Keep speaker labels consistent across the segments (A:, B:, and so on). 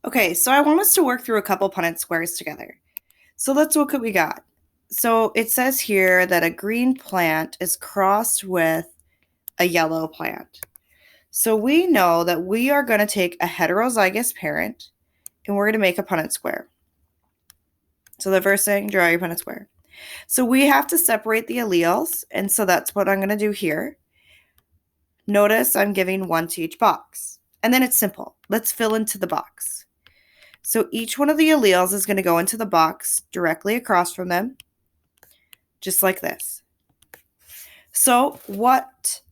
A: Okay, so I want us to work through a couple Punnett squares together. So let's look what we got. So it says here that a green plant is crossed with a yellow plant. So we know that we are going to take a heterozygous parent and we're going to make a Punnett square. So the first thing, draw your Punnett square. So we have to separate the alleles, and so that's what I'm going to do here. Notice I'm giving one to each box. And then it's simple. Let's fill into the box. So each one of the alleles is going to go into the box directly across from them, just like this. So what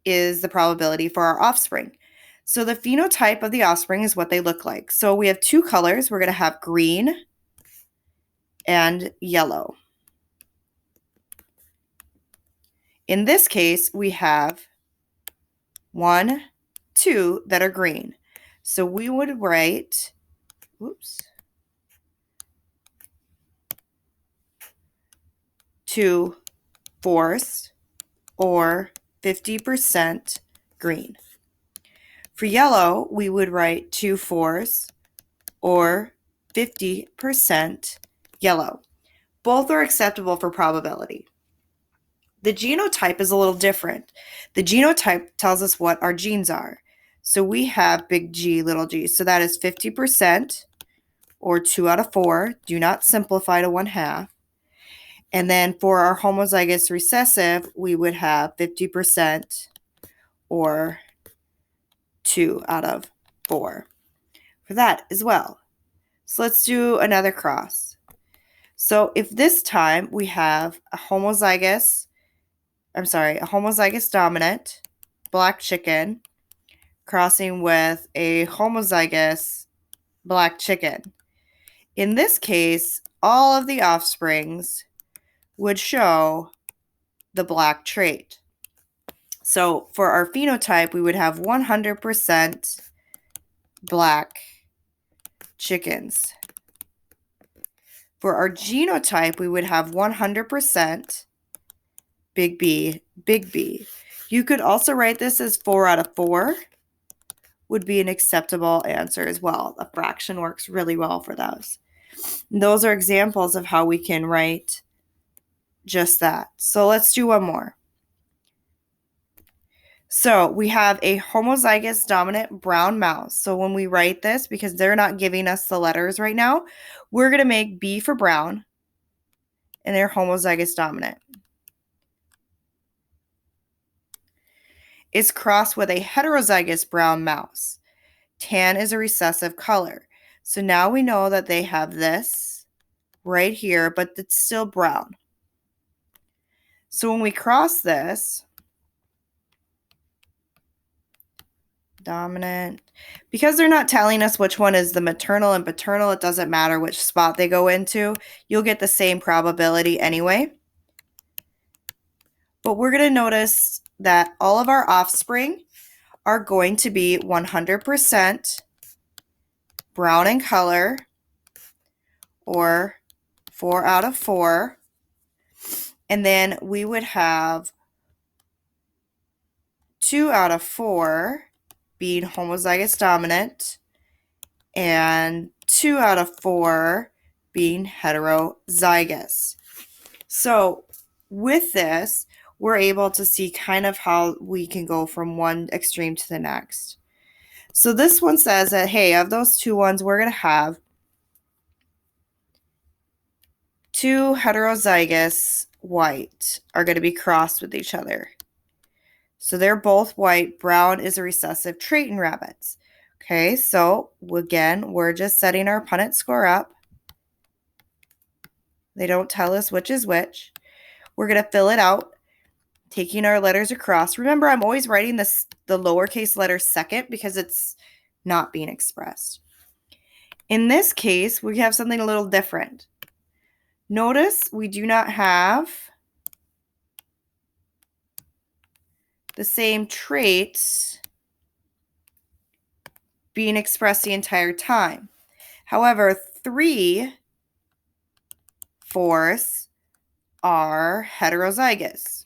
A: is the probability for our offspring? So the phenotype of the offspring is what they look like. So we have two colors. We're going to have green and yellow. In this case, we have 1, 2 that are green. So we would write, 2/4 or 50% green. For yellow, we would write 2/4 or 50% yellow. Both are acceptable for probability. The genotype is a little different. The genotype tells us what our genes are. So we have big G, little g. So that is 50% or 2 out of 4. Do not simplify to 1/2. And then for our homozygous recessive, we would have 50% or 2 out of 4 for that as well. So let's do another cross. So if this time we have a homozygous dominant black chicken crossing with a homozygous black chicken. In this case, all of the offsprings would show the black trait. So for our phenotype, we would have 100% black chickens. For our genotype, we would have 100% big B, big B. You could also write this as 4 out of 4 would be an acceptable answer as well. A fraction works really well for those. And those are examples of how we can write just that. So let's do one more. So we have a homozygous dominant brown mouse. So when we write this, because they're not giving us the letters right now, we're going to make B for brown, and they're homozygous dominant. It's crossed with a heterozygous brown mouse. Tan is a recessive color. So now we know that they have this right here, but it's still brown. So when we cross this, dominant, because they're not telling us which one is the maternal and paternal, it doesn't matter which spot they go into. You'll get the same probability anyway. But we're going to notice that all of our offspring are going to be 100% brown in color, or 4 out of 4. And then we would have 2 out of 4 being homozygous dominant, and 2 out of 4 being heterozygous. So with this, we're able to see kind of how we can go from one extreme to the next. So this one says that, hey, of those two ones, we're going to have 2 heterozygous white are going to be crossed with each other. So they're both white. Brown is a recessive trait in rabbits. Okay, so again, we're just setting our Punnett score up. They don't tell us which is which. We're going to fill it out, taking our letters across. Remember, I'm always writing the lowercase letter second because it's not being expressed. In this case, we have something a little different. Notice we do not have the same traits being expressed the entire time. However, 3/4 are heterozygous.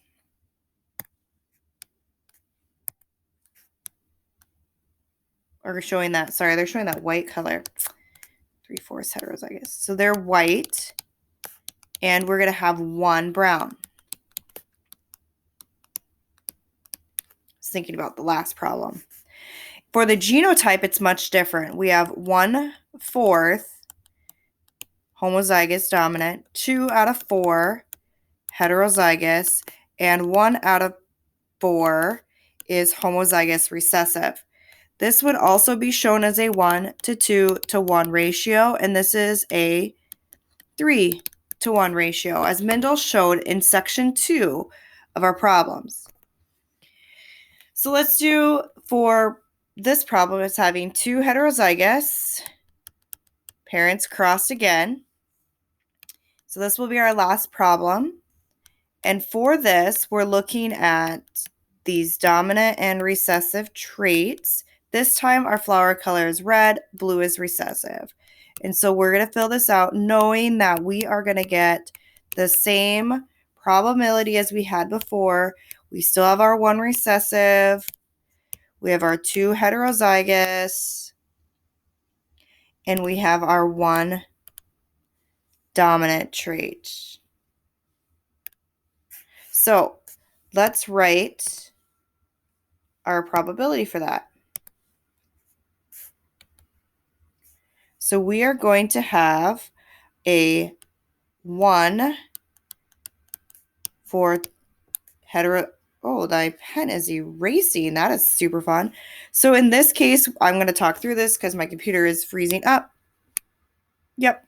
A: Or showing that, sorry, they're showing that white color. 3/4 heterozygous. So they're white, and we're going to have one brown. I was thinking about the last problem. For the genotype, it's much different. We have 1/4 homozygous dominant, 2 out of 4 heterozygous, and 1 out of 4 is homozygous recessive. This would also be shown as a 1:2:1 ratio, and this is a 3:1 ratio, as Mendel showed in section 2 of our problems. So let's do, for this problem, it's having 2 heterozygous parents crossed again. So this will be our last problem. And for this, we're looking at these dominant and recessive traits. This time our flower color is red, blue is recessive. And so we're going to fill this out knowing that we are going to get the same probability as we had before. We still have our 1 recessive. We have our 2 heterozygous. And we have our 1 dominant trait. So let's write our probability for that. So we are going to have a 1 for hetero. Oh, my pen is erasing. That is super fun. So in this case, I'm going to talk through this because my computer is freezing up. Yep.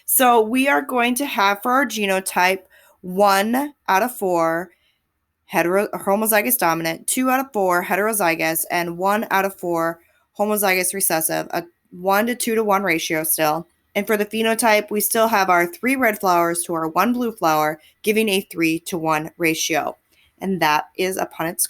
A: So we are going to have for our genotype 1 out of 4 homozygous dominant, 2 out of 4 heterozygous, and 1 out of 4 homozygous recessive, a 1:2:1 ratio still. And for the phenotype, we still have our 3 red flowers to our 1 blue flower, giving a 3:1 ratio. And that is a Punnett square.